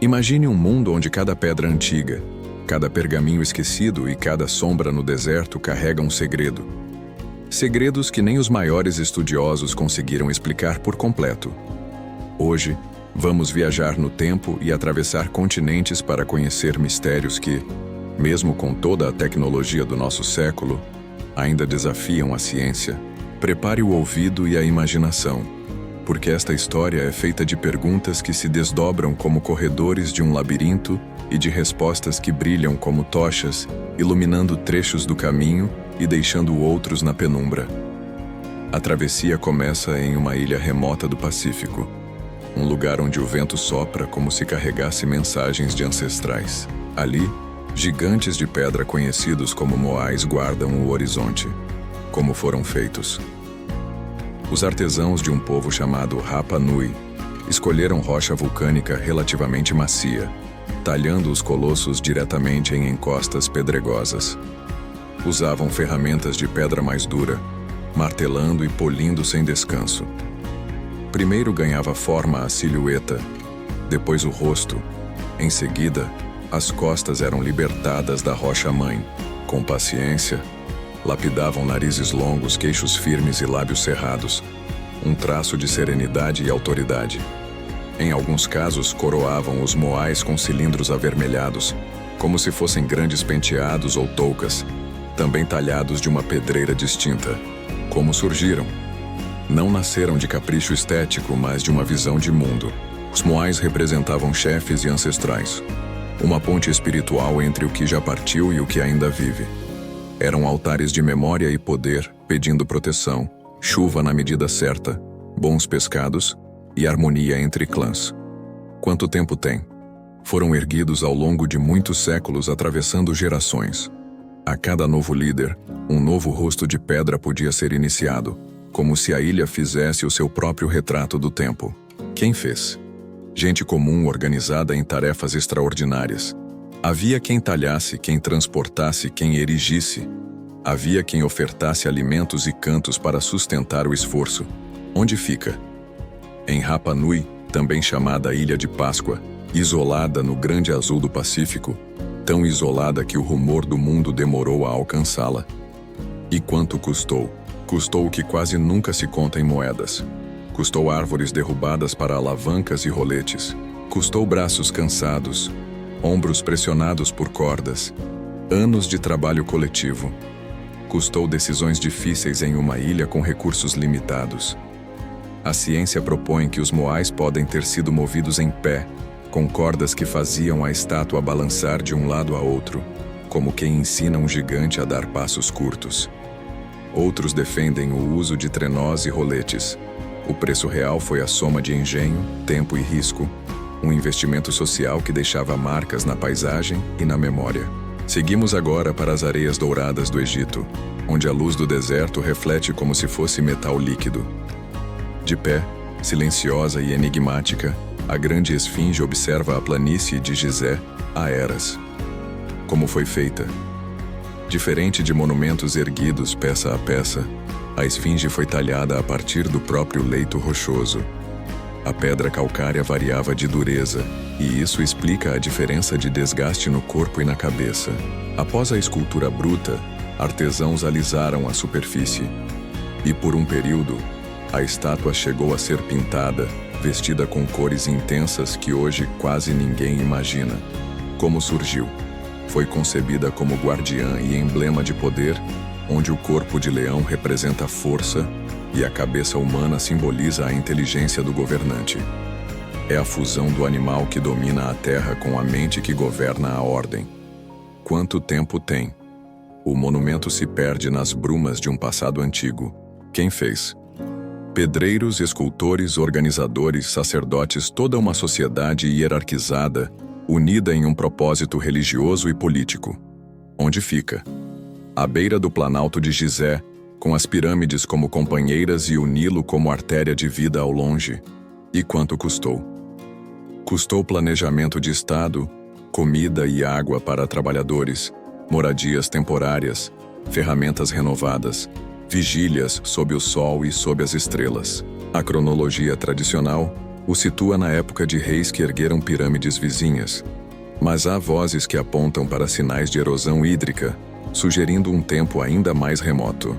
Imagine um mundo onde cada pedra antiga, cada pergaminho esquecido e cada sombra no deserto carrega um segredo. Segredos que nem os maiores estudiosos conseguiram explicar por completo. Hoje, vamos viajar no tempo e atravessar continentes para conhecer mistérios que, mesmo com toda a tecnologia do nosso século, ainda desafiam a ciência. Prepare o ouvido e a imaginação, porque esta história é feita de perguntas que se desdobram como corredores de um labirinto e de respostas que brilham como tochas, iluminando trechos do caminho e deixando outros na penumbra. A travessia começa em uma ilha remota do Pacífico, um lugar onde o vento sopra como se carregasse mensagens de ancestrais. Ali, gigantes de pedra conhecidos como moais guardam o horizonte. Como foram feitos? Os artesãos de um povo chamado Rapa Nui escolheram rocha vulcânica relativamente macia, talhando os colossos diretamente em encostas pedregosas. Usavam ferramentas de pedra mais dura, martelando e polindo sem descanso. Primeiro ganhava forma a silhueta, depois o rosto. Em seguida, as costas eram libertadas da rocha-mãe. Com paciência, lapidavam narizes longos, queixos firmes e lábios cerrados, um traço de serenidade e autoridade. Em alguns casos, coroavam os moais com cilindros avermelhados, como se fossem grandes penteados ou toucas, também talhados de uma pedreira distinta. Como surgiram? Não nasceram de capricho estético, mas de uma visão de mundo. Os moais representavam chefes e ancestrais, uma ponte espiritual entre o que já partiu e o que ainda vive. Eram altares de memória e poder, pedindo proteção, chuva na medida certa, bons pescados e harmonia entre clãs. Quanto tempo tem? Foram erguidos ao longo de muitos séculos, atravessando gerações. A cada novo líder, um novo rosto de pedra podia ser iniciado, como se a ilha fizesse o seu próprio retrato do tempo. Quem fez? Gente comum organizada em tarefas extraordinárias. Havia quem talhasse, quem transportasse, quem erigisse. Havia quem ofertasse alimentos e cantos para sustentar o esforço. Onde fica? Em Rapa Nui, também chamada Ilha de Páscoa, isolada no grande azul do Pacífico, tão isolada que o rumor do mundo demorou a alcançá-la. E quanto custou? Custou o que quase nunca se conta em moedas. Custou árvores derrubadas para alavancas e roletes. Custou braços cansados, ombros pressionados por cordas, anos de trabalho coletivo. Custou decisões difíceis em uma ilha com recursos limitados. A ciência propõe que os moais podem ter sido movidos em pé, com cordas que faziam a estátua balançar de um lado a outro, como quem ensina um gigante a dar passos curtos. Outros defendem o uso de trenós e roletes. O preço real foi a soma de engenho, tempo e risco, um investimento social que deixava marcas na paisagem e na memória. Seguimos agora para as areias douradas do Egito, onde a luz do deserto reflete como se fosse metal líquido. De pé, silenciosa e enigmática, a grande esfinge observa a planície de Gizé há eras. Como foi feita? Diferente de monumentos erguidos peça a peça, a esfinge foi talhada a partir do próprio leito rochoso. A pedra calcária variava de dureza, e isso explica a diferença de desgaste no corpo e na cabeça. Após a escultura bruta, artesãos alisaram a superfície. E por um período, a estátua chegou a ser pintada, vestida com cores intensas que hoje quase ninguém imagina. Como surgiu? Foi concebida como guardiã e emblema de poder, onde o corpo de leão representa a força e a cabeça humana simboliza a inteligência do governante. É a fusão do animal que domina a terra com a mente que governa a ordem. Quanto tempo tem? O monumento se perde nas brumas de um passado antigo. Quem fez? Pedreiros, escultores, organizadores, sacerdotes, toda uma sociedade hierarquizada, unida em um propósito religioso e político. Onde fica? À beira do Planalto de Gizé, com as pirâmides como companheiras e o Nilo como artéria de vida ao longe. E quanto custou? Custou planejamento de Estado, comida e água para trabalhadores, moradias temporárias, ferramentas renovadas, vigílias sob o sol e sob as estrelas. A cronologia tradicional o situa na época de reis que ergueram pirâmides vizinhas. Mas há vozes que apontam para sinais de erosão hídrica, sugerindo um tempo ainda mais remoto.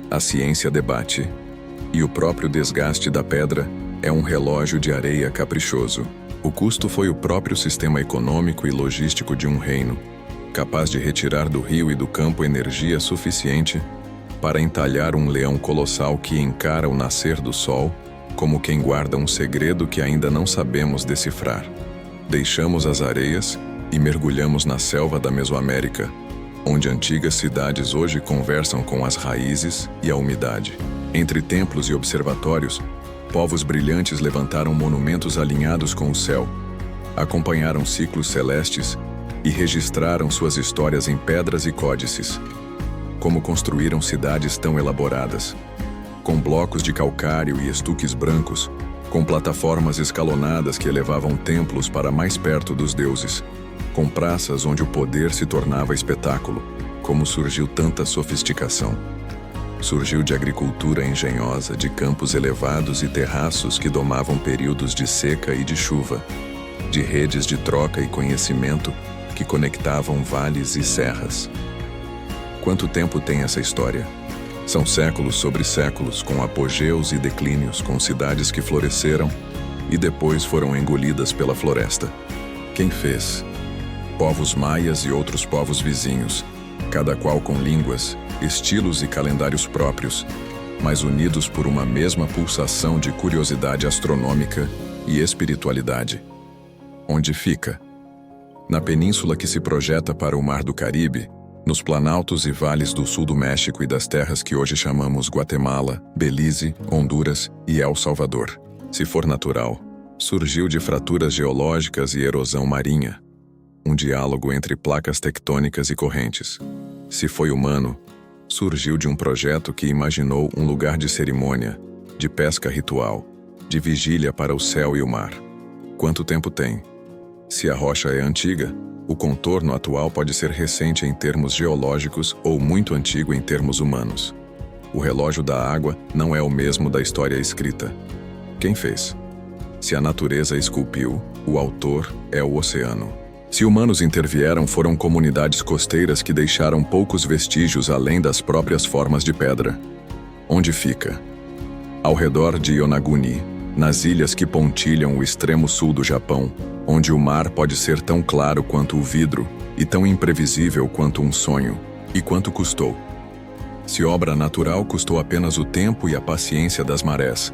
A ciência debate, e o próprio desgaste da pedra é um relógio de areia caprichoso. O custo foi o próprio sistema econômico e logístico de um reino, capaz de retirar do rio e do campo energia suficiente para entalhar um leão colossal que encara o nascer do sol como quem guarda um segredo que ainda não sabemos decifrar. Deixamos as areias e mergulhamos na selva da Mesoamérica, onde antigas cidades hoje conversam com as raízes e a umidade. Entre templos e observatórios, povos brilhantes levantaram monumentos alinhados com o céu, acompanharam ciclos celestes e registraram suas histórias em pedras e códices. Como construíram cidades tão elaboradas, com blocos de calcário e estuques brancos, com plataformas escalonadas que elevavam templos para mais perto dos deuses, com praças onde o poder se tornava espetáculo. Como surgiu tanta sofisticação? Surgiu de agricultura engenhosa, de campos elevados e terraços que domavam períodos de seca e de chuva, de redes de troca e conhecimento que conectavam vales e serras. Quanto tempo tem essa história? São séculos sobre séculos, com apogeus e declínios, com cidades que floresceram e depois foram engolidas pela floresta. Quem fez? Povos maias e outros povos vizinhos, cada qual com línguas, estilos e calendários próprios, mas unidos por uma mesma pulsação de curiosidade astronômica e espiritualidade. Onde fica? Na península que se projeta para o Mar do Caribe, nos planaltos e vales do sul do México e das terras que hoje chamamos Guatemala, Belize, Honduras e El Salvador. Se for natural, surgiu de fraturas geológicas e erosão marinha, um diálogo entre placas tectônicas e correntes. Se foi humano, surgiu de um projeto que imaginou um lugar de cerimônia, de pesca ritual, de vigília para o céu e o mar. Quanto tempo tem? Se a rocha é antiga, o contorno atual pode ser recente em termos geológicos ou muito antigo em termos humanos. O relógio da água não é o mesmo da história escrita. Quem fez? Se a natureza esculpiu, o autor é o oceano. Se humanos intervieram, foram comunidades costeiras que deixaram poucos vestígios além das próprias formas de pedra. Onde fica? Ao redor de Yonaguni, nas ilhas que pontilham o extremo sul do Japão, onde o mar pode ser tão claro quanto o vidro e tão imprevisível quanto um sonho. E quanto custou? Se obra natural, custou apenas o tempo e a paciência das marés.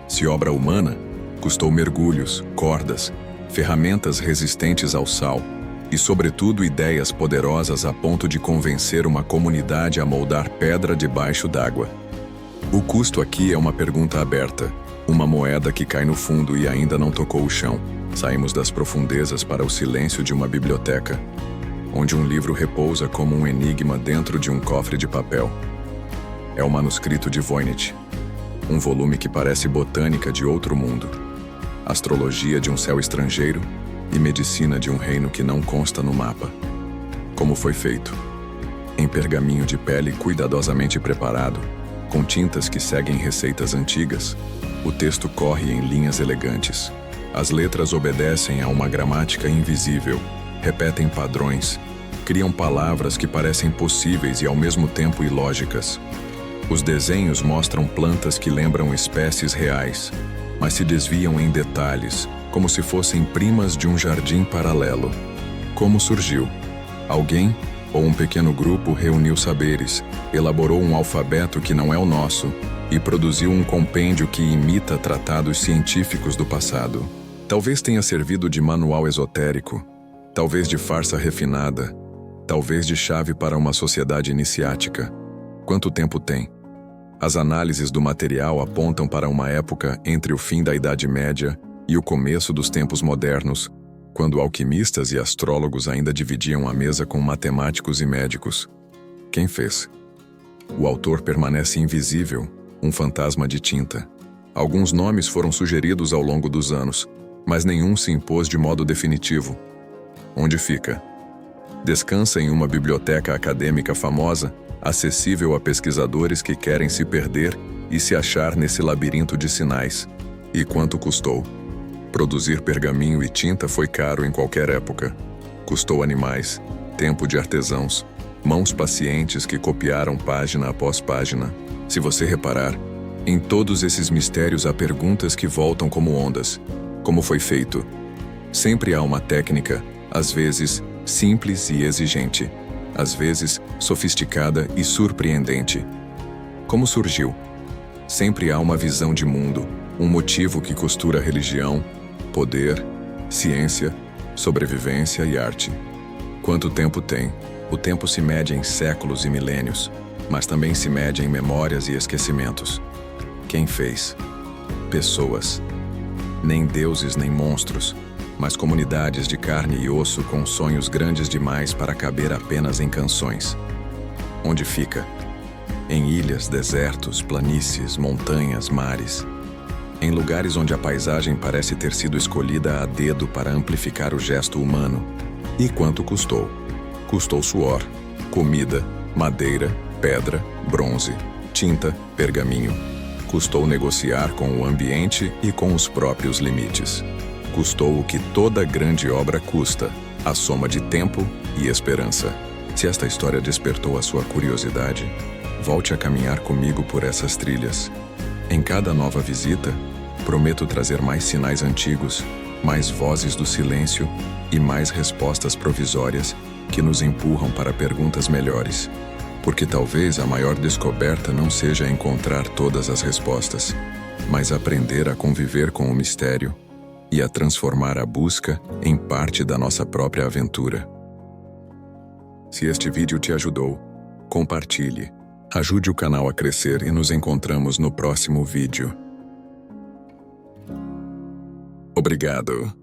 Se obra humana, custou mergulhos, cordas, ferramentas resistentes ao sal e, sobretudo, ideias poderosas a ponto de convencer uma comunidade a moldar pedra debaixo d'água. O custo aqui é uma pergunta aberta, uma moeda que cai no fundo e ainda não tocou o chão. Saímos das profundezas para o silêncio de uma biblioteca, onde um livro repousa como um enigma dentro de um cofre de papel. É o manuscrito de Voynich, um volume que parece botânica de outro mundo, astrologia de um céu estrangeiro e medicina de um reino que não consta no mapa. Como foi feito? Em pergaminho de pele cuidadosamente preparado, com tintas que seguem receitas antigas, o texto corre em linhas elegantes. As letras obedecem a uma gramática invisível, repetem padrões, criam palavras que parecem possíveis e ao mesmo tempo ilógicas. Os desenhos mostram plantas que lembram espécies reais, mas se desviam em detalhes, como se fossem primas de um jardim paralelo. Como surgiu? Alguém, ou um pequeno grupo, reuniu saberes, elaborou um alfabeto que não é o nosso e produziu um compêndio que imita tratados científicos do passado. Talvez tenha servido de manual esotérico, talvez de farsa refinada, talvez de chave para uma sociedade iniciática. Quanto tempo tem? As análises do material apontam para uma época entre o fim da Idade Média e o começo dos tempos modernos, quando alquimistas e astrólogos ainda dividiam a mesa com matemáticos e médicos. Quem fez? O autor permanece invisível, um fantasma de tinta. Alguns nomes foram sugeridos ao longo dos anos, mas nenhum se impôs de modo definitivo. Onde fica? Descansa em uma biblioteca acadêmica famosa, acessível a pesquisadores que querem se perder e se achar nesse labirinto de sinais. E quanto custou? Produzir pergaminho e tinta foi caro em qualquer época. Custou animais, tempo de artesãos, mãos pacientes que copiaram página após página. Se você reparar, em todos esses mistérios há perguntas que voltam como ondas. Como foi feito? Sempre há uma técnica, às vezes simples e exigente, às vezes sofisticada e surpreendente. Como surgiu? Sempre há uma visão de mundo, um motivo que costura religião, poder, ciência, sobrevivência e arte. Quanto tempo tem? O tempo se mede em séculos e milênios, mas também se mede em memórias e esquecimentos. Quem fez? Pessoas. Nem deuses nem monstros, mas comunidades de carne e osso com sonhos grandes demais para caber apenas em canções. Onde fica? Em ilhas, desertos, planícies, montanhas, mares. Em lugares onde a paisagem parece ter sido escolhida a dedo para amplificar o gesto humano. E quanto custou? Custou suor, comida, madeira, pedra, bronze, tinta, pergaminho. Custou negociar com o ambiente e com os próprios limites. Custou o que toda grande obra custa, a soma de tempo e esperança. Se esta história despertou a sua curiosidade, volte a caminhar comigo por essas trilhas. Em cada nova visita, prometo trazer mais sinais antigos, mais vozes do silêncio e mais respostas provisórias que nos empurram para perguntas melhores. Porque talvez a maior descoberta não seja encontrar todas as respostas, mas aprender a conviver com o mistério e a transformar a busca em parte da nossa própria aventura. Se este vídeo te ajudou, compartilhe, ajude o canal a crescer e nos encontramos no próximo vídeo. Obrigado.